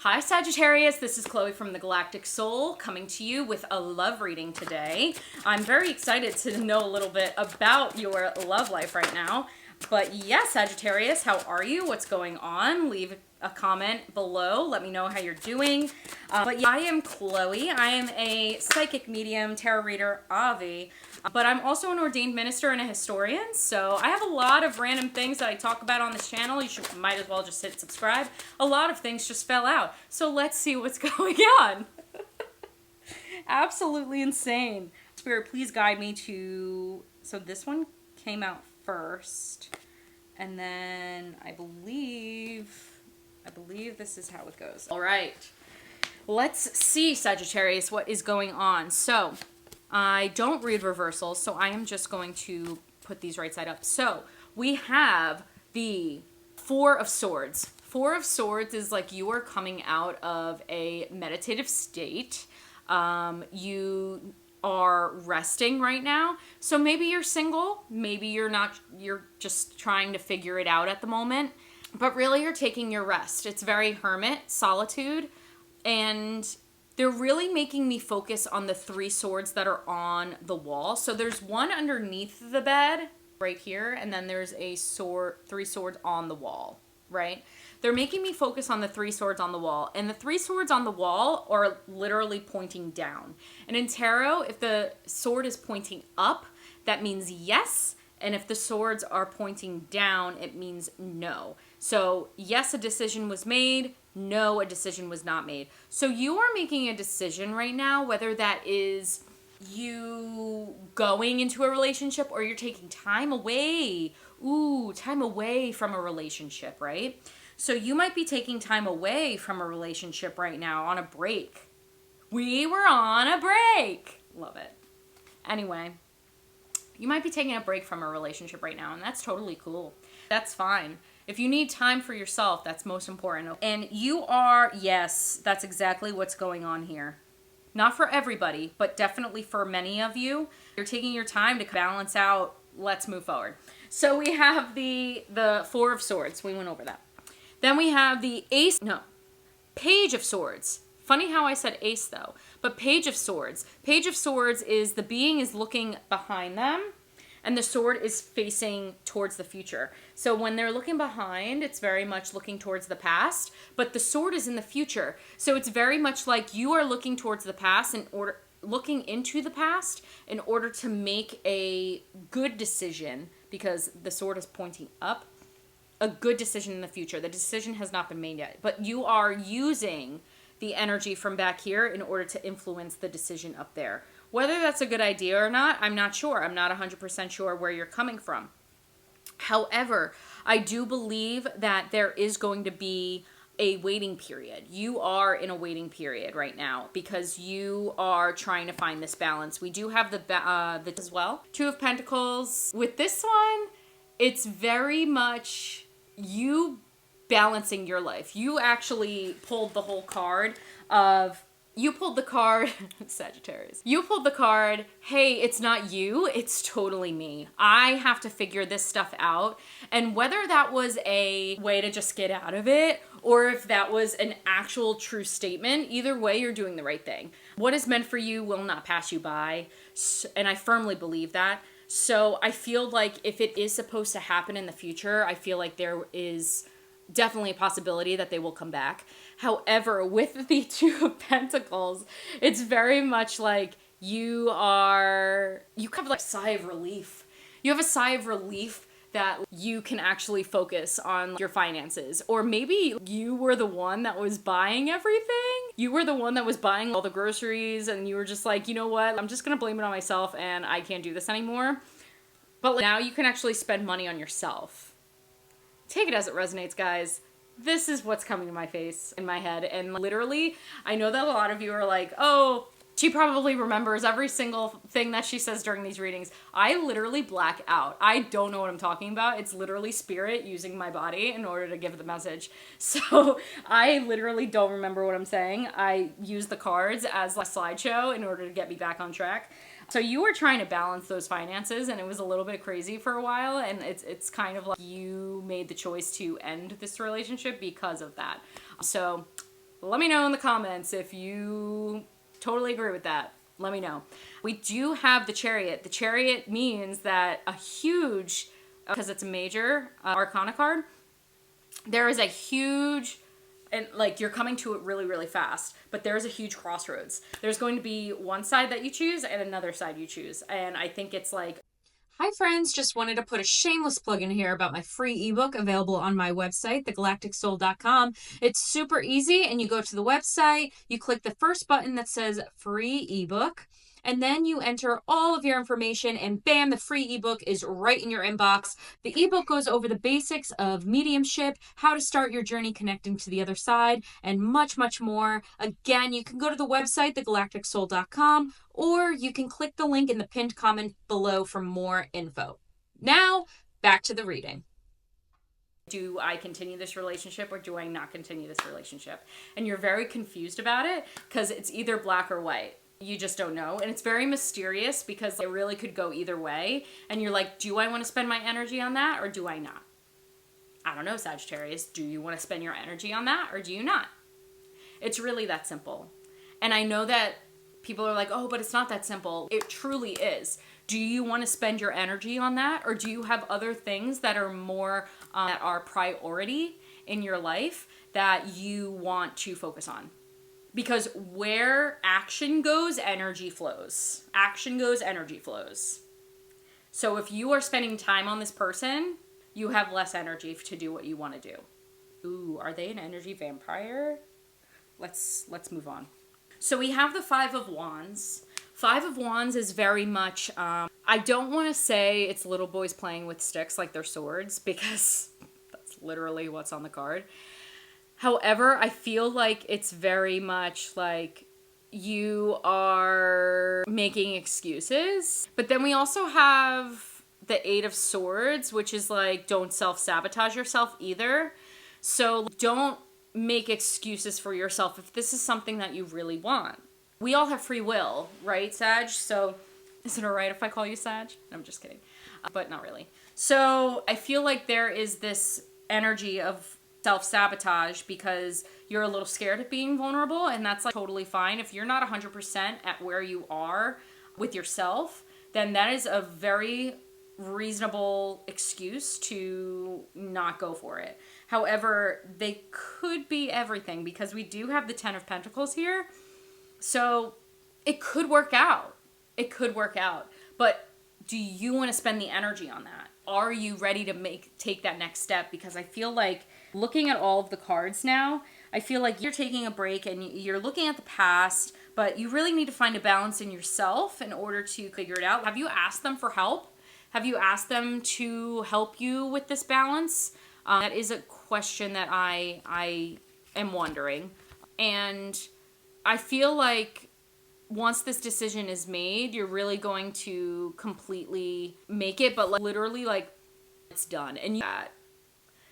Hi Sagittarius, this is Chloe from the Galactic Soul coming to you with a love reading today. I'm very excited to know a little bit about your love life right now. But yes, Sagittarius, how are you? What's going on? Leave a comment below. Let me know how you're doing. But yeah, I am Chloe. I am a psychic medium, tarot reader, Avi. But I'm also an ordained minister and a historian. So I have a lot of random things that I talk about on this channel. Might as well just hit subscribe. A lot of things just fell out. So let's see what's going on. Absolutely insane. Spirit, please guide me to... So this one came out first. And then I believe this is how it goes. All right. Let's see, Sagittarius, what is going on. So I don't read reversals, so I am just going to put these right side up. So we have the Four of Swords. Four of Swords is like you are coming out of a meditative state. You are resting right now. So maybe you're single, maybe you're not, you're just trying to figure it out at the moment. But really you're taking your rest. It's very hermit, solitude, and they're really making me focus on the three swords that are on the wall. So there's one underneath the bed right here, and then there's a three swords on the wall, right? They're making me focus on the three swords on the wall, and the three swords on the wall are literally pointing down. And in tarot, if the sword is pointing up, that means yes. And if the swords are pointing down, it means no. So yes, a decision was made. No, a decision was not made. So you are making a decision right now, whether that is you going into a relationship or you're taking time away. Ooh, time away from a relationship, right? So you might be taking time away from a relationship right now on a break. We were on a break. Love it. Anyway. You might be taking a break from a relationship right now, and that's totally cool. That's fine. If you need time for yourself, that's most important. And you are, yes, that's exactly what's going on here. Not for everybody, but definitely for many of you. You're taking your time to balance out. Let's move forward. So we have the Four of Swords. We went over that. Then we have the Page of Swords. Funny how I said ace though, but Page of Swords. Page of Swords is the being is looking behind them and the sword is facing towards the future. So when they're looking behind, it's very much looking towards the past, but the sword is in the future. So it's very much like you are looking towards the past looking into the past in order to make a good decision, because the sword is pointing up, a good decision in the future. The decision has not been made yet, but you are using the energy from back here in order to influence the decision up there. Whether that's a good idea or not, I'm not sure. I'm not 100% sure where you're coming from. However, I do believe that there is going to be a waiting period. You are in a waiting period right now because you are trying to find this balance. We do have the as well. Two of Pentacles. With this one, it's very much you balancing your life. You actually pulled the whole card of, Sagittarius. You pulled the card, hey, it's not you, it's totally me. I have to figure this stuff out. And whether that was a way to just get out of it, or if that was an actual true statement, either way, you're doing the right thing. What is meant for you will not pass you by. And I firmly believe that. So I feel like if it is supposed to happen in the future, I feel like there is definitely a possibility that they will come back. However, with the Two of Pentacles, it's very much like you have like a sigh of relief. You have a sigh of relief that you can actually focus on your finances. Or maybe you were the one that was buying everything. You were the one that was buying all the groceries and you were just like, you know what? I'm just gonna blame it on myself and I can't do this anymore. But now you can actually spend money on yourself. Take it as it resonates, guys. This is what's coming to my face, in my head. And literally, I know that a lot of you are like, oh, she probably remembers every single thing that she says during these readings. I literally black out. I don't know what I'm talking about. It's literally spirit using my body in order to give the message. So I literally don't remember what I'm saying. I use the cards as a slideshow in order to get me back on track. So you were trying to balance those finances and it was a little bit crazy for a while, and it's kind of like you made the choice to end this relationship because of that. So Let me know in the comments if you totally agree with that. Let me know. We do have the Chariot. The Chariot means that a huge, because it's a major arcana card, there is a huge, and like you're coming to it really, really fast, but there's a huge crossroads. There's going to be one side that you choose and another side you choose. And I think it's like, hi friends, just wanted to put a shameless plug in here about my free ebook available on my website, thegalacticsoul.com. It's super easy, and you go to the website, you click the first button that says free ebook, and then you enter all of your information, and bam, the free ebook is right in your inbox. The ebook goes over the basics of mediumship, how to start your journey connecting to the other side, and much, much more. Again, you can go to the website, thegalacticsoul.com, or you can click the link in the pinned comment below for more info. Now, back to the reading. Do I continue this relationship or do I not continue this relationship? And you're very confused about it because it's either black or white. You just don't know. And it's very mysterious because it really could go either way. And you're like, do I want to spend my energy on that or do I not? I don't know, Sagittarius. Do you want to spend your energy on that or do you not? It's really that simple. And I know that people are like, oh, but it's not that simple. It truly is. Do you want to spend your energy on that or do you have other things that are more that are priority in your life that you want to focus on? Because where action goes, energy flows. Action goes, energy flows. So if you are spending time on this person, you have less energy to do what you want to do. Ooh, are they an energy vampire? Let's move on. So we have the Five of Wands. Five of Wands is very much, I don't want to say it's little boys playing with sticks like they're swords because that's literally what's on the card. However, I feel like it's very much like you are making excuses. But then we also have the Eight of Swords, which is like, don't self-sabotage yourself either. So don't make excuses for yourself if this is something that you really want. We all have free will, right, Sag? So is it all right if I call you Sag? No, I'm just kidding. But not really. So I feel like there is this energy of self-sabotage because you're a little scared of being vulnerable, and that's like totally fine. If you're not 100% at where you are with yourself, then that is a very reasonable excuse to not go for it. However, they could be everything because we do have the Ten of Pentacles here. So it could work out. It could work out. But do you want to spend the energy on that? Are you ready to take that next step? Because I feel like looking at all of the cards now, I feel like you're taking a break and you're looking at the past, but you really need to find a balance in yourself in order to figure it out. Have you asked them for help? Have you asked them to help you with this balance? That is a question that I am wondering. And I feel like once this decision is made, you're really going to completely make it, but like, literally like it's done. And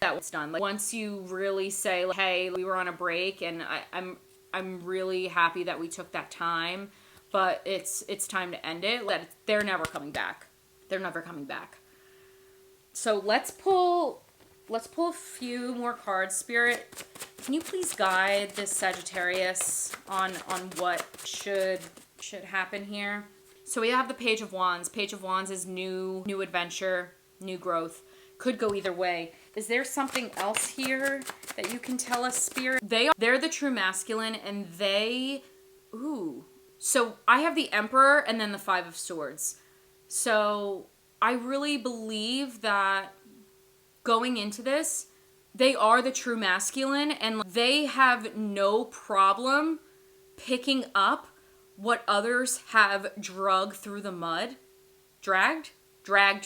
that was done. Like once you really say, like, hey, we were on a break and I'm really happy that we took that time, but it's time to end it. They're never coming back. They're never coming back. So let's pull a few more cards. Spirit, can you please guide this Sagittarius on what should happen here? So we have the Page of Wands. Page of Wands is new adventure, new growth. Could go either way. Is there something else here that you can tell us, Spirit? They're the true masculine, and so I have the Emperor and then the Five of Swords. So I really believe that going into this, they are the true masculine, and they have no problem picking up what others have dragged through the mud. Dragged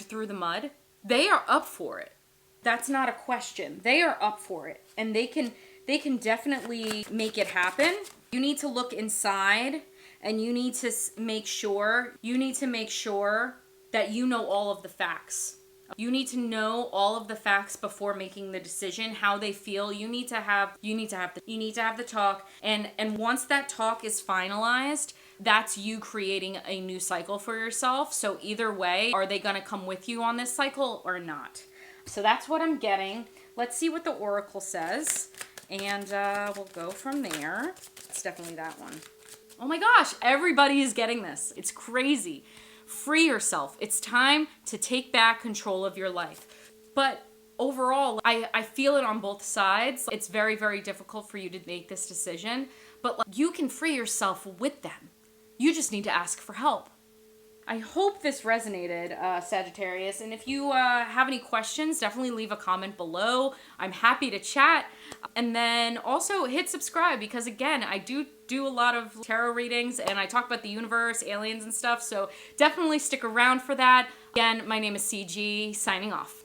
through the mud. They are up for it. That's not a question. They are up for it, and they can definitely make it happen. You need to look inside, and you need to make sure that you know all of the facts. You need to know all of the facts before making the decision, how they feel. You need to have the talk, and once that talk is finalized, that's you creating a new cycle for yourself. So either way, are they going to come with you on this cycle or not? So that's what I'm getting. Let's see what the Oracle says. And we'll go from there. It's definitely that one. Oh my gosh, everybody is getting this. It's crazy. Free yourself. It's time to take back control of your life. But overall, I feel it on both sides. It's very, very difficult for you to make this decision, but like, you can free yourself with them. You just need to ask for help. I hope this resonated, Sagittarius. And if you have any questions, definitely leave a comment below. I'm happy to chat. And then also hit subscribe because, again, I do a lot of tarot readings and I talk about the universe, aliens, and stuff. So definitely stick around for that. Again, my name is CG, signing off.